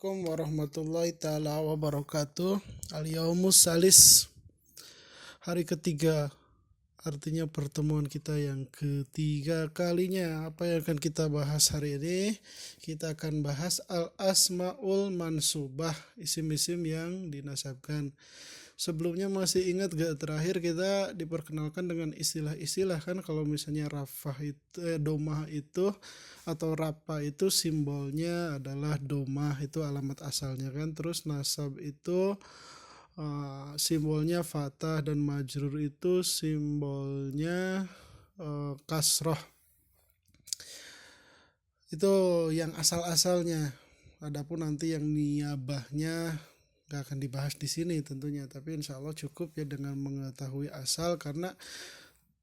Assalamualaikum warahmatullahi ta'ala wabarakatuh. Al-yaumus salis, hari ketiga, artinya pertemuan kita yang ketiga kalinya. Apa yang akan kita bahas hari ini? Kita akan bahas al-asma'ul mansubah, isim-isim yang dinasabkan. Sebelumnya masih ingat gak, terakhir kita diperkenalkan dengan istilah-istilah kan. Kalau misalnya rafah itu domah itu atau rapa itu simbolnya adalah domah, itu alamat asalnya kan. Terus nasab itu simbolnya fathah, dan majrur itu simbolnya kasroh. Itu yang asal-asalnya. Adapun nanti yang niyabahnya gak akan dibahas di sini tentunya, tapi insya Allah cukup ya dengan mengetahui asal, karena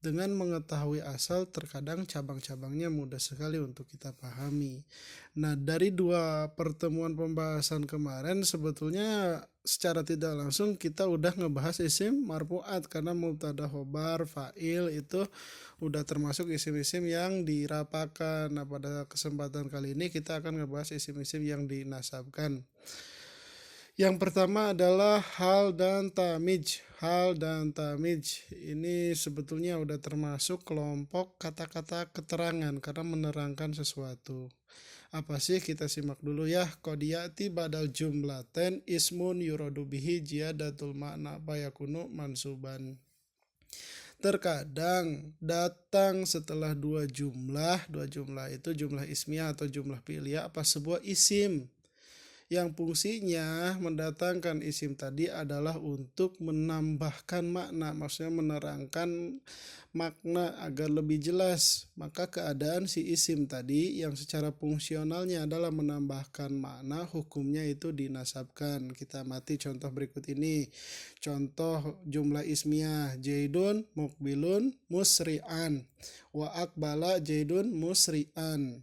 dengan mengetahui asal terkadang cabang-cabangnya mudah sekali untuk kita pahami. Nah, dari dua pertemuan pembahasan kemarin sebetulnya secara tidak langsung kita udah ngebahas isim marfu'at, karena mubtada, khobar, fa'il itu udah termasuk isim-isim yang dirapakan. Nah, pada kesempatan kali ini kita akan ngebahas isim-isim yang dinasabkan. Yang pertama adalah hal dan tamij. Hal dan tamij ini sebetulnya udah termasuk kelompok kata-kata keterangan karena menerangkan sesuatu. Apa sih? Kita simak dulu ya. Qadiyati badal jumlaten ismun yuradu bihi ziyadatul makna bayakunu mansuban. Terkadang datang setelah dua jumlah itu jumlah ismiyah atau jumlah fi'liyah apa sebuah isim yang fungsinya mendatangkan isim tadi adalah untuk menambahkan makna, maksudnya menerangkan makna agar lebih jelas. Maka keadaan si isim tadi yang secara fungsionalnya adalah menambahkan makna, hukumnya itu dinasabkan. Kita amati contoh berikut ini. Contoh jumlah ismiyah, Jaidun mukbilun musri'an wa akbala Jaidun musri'an.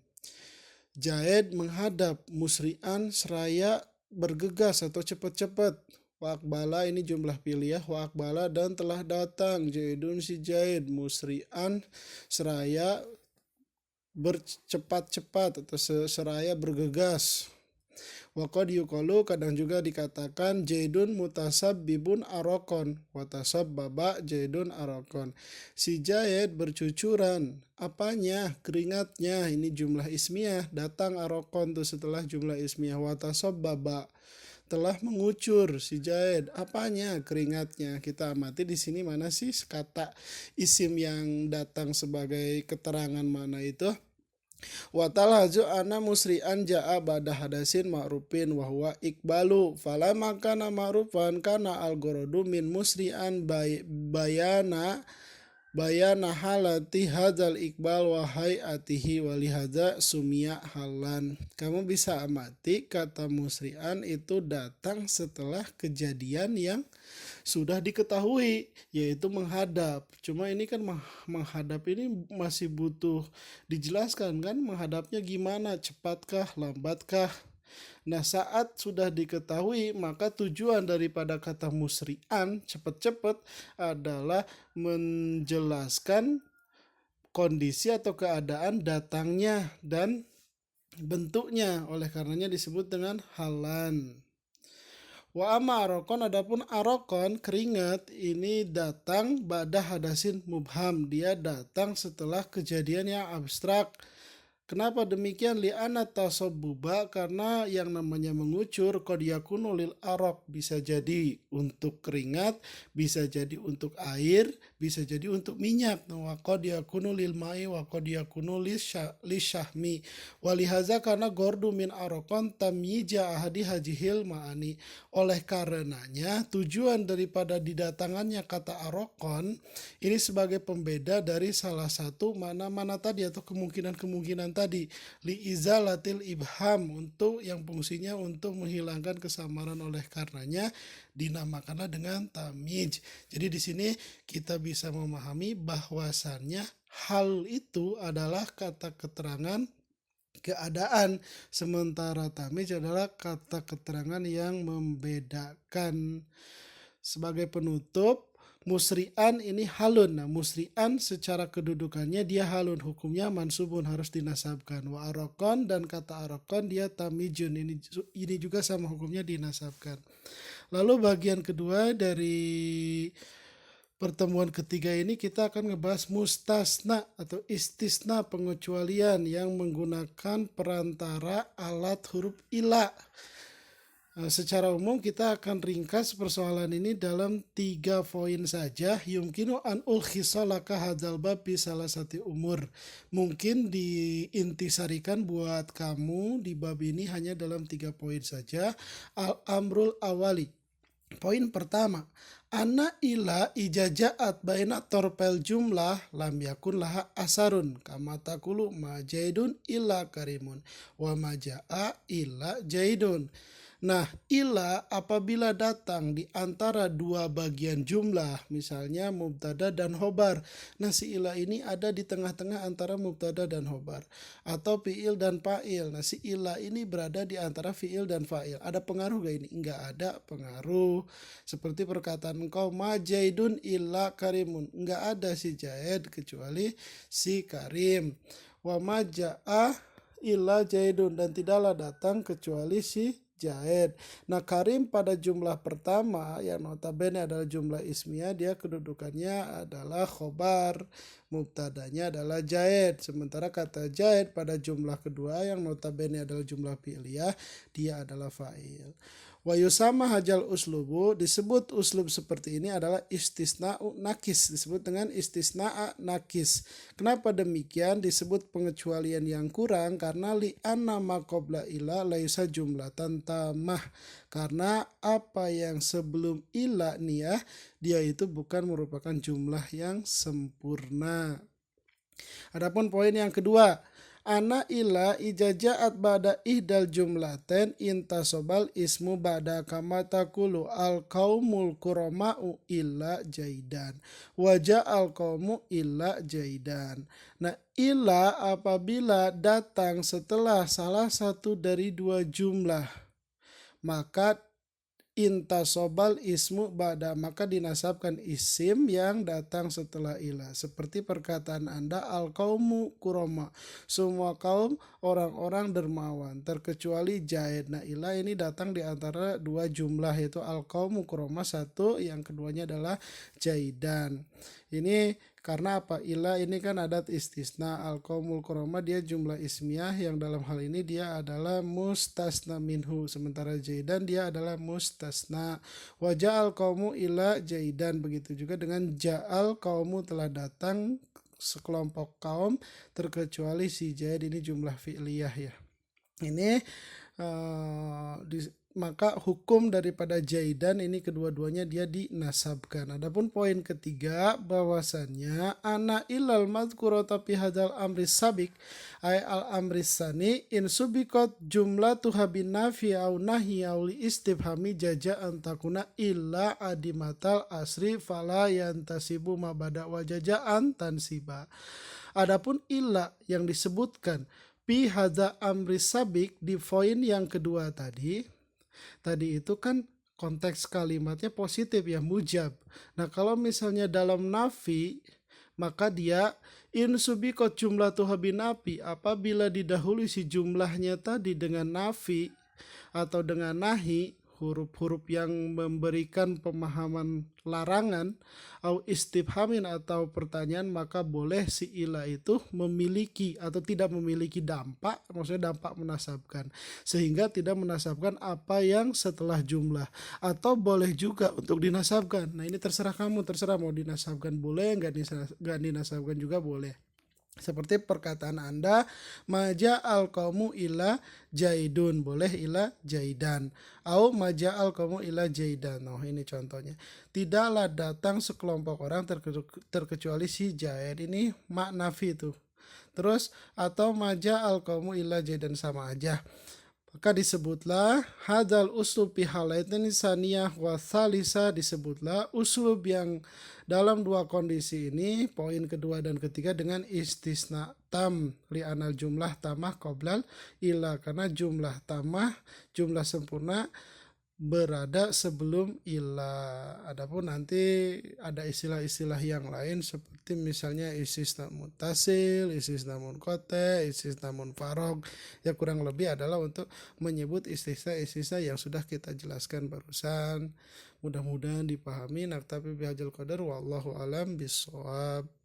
Jaid menghadap, musri'an seraya bergegas atau cepat-cepat. Wa akbala ini jumlah fi'liyah, wa akbala dan telah datang. Jaidun si Jaid, musri'an seraya bercepat-cepat atau seraya bergegas. Wa qad yuqalu, kadang juga dikatakan Jaidun mutasabbibun arokon wa tasabbaba Jaidun arokon. Si Jaid bercucuran. Apanya? Keringatnya. Ini jumlah ismiyah. Datang arokon tuh setelah jumlah ismiyah. Wa tasabbaba telah mengucur si Jaid. Apanya? Keringatnya. Kita amati di sini mana sih kata isim yang datang sebagai keterangan mana itu? Watalhazu ana musri'an ja'a ba'da hadasin ma'rufin wa huwa iqbalu falamma kana ma'rufan kana al-ghuradu min musri'an bayana halati hadzal iqbal wa hayatihi wa lihadza sumia halan. Kamu bisa amati kata musri'an itu datang setelah kejadian yang sudah diketahui, yaitu menghadap. Cuma ini kan menghadap ini masih butuh dijelaskan kan, menghadapnya gimana, cepatkah, lambatkah. Nah, saat sudah diketahui, maka tujuan daripada kata musri'an, cepat-cepat, adalah menjelaskan kondisi atau keadaan datangnya dan bentuknya. Oleh karenanya disebut dengan halan. Wa amma arokon, adapun arokon keringat ini datang ba'da hadasin mubham, dia datang setelah kejadian yang abstrak. Kenapa demikian? Li'anna tasobbuba, karena yang namanya mengucur qad yakunu lil arok, bisa jadi untuk keringat, bisa jadi untuk air, bisa jadi untuk minyak. Wa qad yakunu lil ma'i wa qad yakunu lisyahmi. Walihaza karena gordu min arokon tamyija ahadi hajihil ma'ani. Oleh karenanya tujuan daripada didatangannya kata arokon ini sebagai pembeda dari salah satu mana-mana tadi atau kemungkinan-kemungkinan tadi, liizalatil ibham, untuk yang fungsinya untuk menghilangkan kesamaran. Oleh karenanya dinamakanlah dengan tamyiz. Jadi di sini kita bisa memahami bahwasannya hal itu adalah kata keterangan keadaan, sementara tamyiz adalah kata keterangan yang membedakan. Sebagai penutup, Musri'an ini halun. Nah, musri'an secara kedudukannya dia halun, hukumnya mansubun, harus dinasabkan. Wa arokon, dan kata arokon dia tamijun, ini juga sama hukumnya dinasabkan. Lalu bagian kedua dari pertemuan ketiga ini kita akan ngebahas mustasna atau istisna, pengecualian yang menggunakan perantara alat huruf ila. Secara umum kita akan ringkas persoalan ini dalam 3 poin saja. Yumkinu an ulkhisolaka hadzal bab bi salah satu umur. Mungkin diintisarikan buat kamu di bab ini hanya dalam 3 poin saja. Al-amrul awali. Poin pertama, ana ila ijajaat baina torpel jumlah lam yakun laha asarun kama takulu ma jaidun illa karimun wa ma jaa illa jaidun. Nah, ila apabila datang di antara dua bagian jumlah, misalnya mubtada dan khobar. Nah, si ila ini ada di tengah-tengah antara mubtada dan khobar. Atau fi'il dan fa'il. Nah, si ila ini berada di antara fi'il dan fa'il. Ada pengaruh gak ini? Enggak ada pengaruh. Seperti perkataan engkau, ma jaidun illa karimun. Enggak ada si jaid kecuali si karim. Wa ma ja'a illa jaidun. Dan tidaklah datang kecuali si Jaid. Nah, karim pada jumlah pertama yang notabene adalah jumlah ismiyah, dia kedudukannya adalah khobar, mubtadanya adalah jaid. Sementara kata jaid pada jumlah kedua yang notabene adalah jumlah fi'liyah, dia adalah fa'il. Wa yusama hajal uslubu, disebut uslub seperti ini adalah istisna'u nakis, disebut dengan istisna'a nakis. Kenapa demikian disebut pengecualian yang kurang? Karena li'anna ma qabla ila laisa jumlatan tamah, karena apa yang sebelum ila niyah dia itu bukan merupakan jumlah yang sempurna. Adapun poin yang kedua, ana ila ijajaat ba'da ihdal jumlaten intasobal ismu ba'da kama takulu al qaumul kurama'u illa jaidan wajah al qaumu illa jaidan. Nah, ila apabila datang setelah salah satu dari dua jumlah, maka intasobal ismu ba'da, maka dinasabkan isim yang datang setelah ila. Seperti perkataan Anda, al qaumu kurama, semua kaum orang-orang dermawan, terkecuali jaid. Nah, ila ini datang di antara dua jumlah, yaitu al qaumu kurama satu, yang keduanya adalah jaidan. Ini karena apa? Ila ini kan adat istisna, al qaumul kurama dia jumlah ismiyah yang dalam hal ini dia adalah mustasna minhu, sementara jaidan dia adalah mustasna. Wa ja'al qaumu ila jaidan, begitu juga dengan ja'al qaumu telah datang sekelompok kaum terkecuali si jaid, ini jumlah fi'liyah ya. Ini maka hukum daripada jaidan ini kedua-duanya dia dinasabkan. Adapun poin ketiga bahwasannya ana ilal madhkurata fi hadzal amri sabik ay al amri sani in subikot jumlatuha bin nafi au nahi au li istifhami jaja antakuna illa adimatal asri fala yantasibu mabada wa jajaan tansiba. Adapun illa yang disebutkan fi hadza amri sabik di poin yang kedua tadi itu kan konteks kalimatnya positif ya, mujab. Nah, kalau misalnya dalam nafi, maka dia in subikot jumlatuha bin nafi, apabila didahului si jumlahnya tadi dengan nafi atau dengan nahi, huruf-huruf yang memberikan pemahaman larangan, au istifhamin atau pertanyaan, maka boleh si ila itu memiliki atau tidak memiliki dampak, maksudnya dampak menasabkan, sehingga tidak menasabkan apa yang setelah jumlah, atau boleh juga untuk dinasabkan. Nah, ini terserah kamu, terserah mau dinasabkan boleh, nggak dinasabkan juga boleh. Seperti perkataan Anda, maja al qaumu ila jaidun, boleh ila jaidan. Au maja al qaumu ila jaidan. Oh, ini contohnya. Tidaklah datang sekelompok orang terkecuali si jaid. Ini maknafi itu. Terus atau maja al qaumu ila jaidan, sama aja. Maka disebutlah hadzal uslub fi halaitin saniyah wa tsalisa, disebutlah uslub yang dalam dua kondisi ini, poin kedua dan ketiga, dengan istisna tam li anal jumlah tamah qoblal ila, karena jumlah tamah, jumlah sempurna berada sebelum ilah. Adapun nanti ada istilah-istilah yang lain seperti misalnya istisna mutasil, istisna munqati, istisna munfarog. Ya kurang lebih adalah untuk menyebut istisna-istisna yang sudah kita jelaskan barusan. Mudah-mudahan dipahami. Naktafi bihadzal qadar wallahu alam bisawab.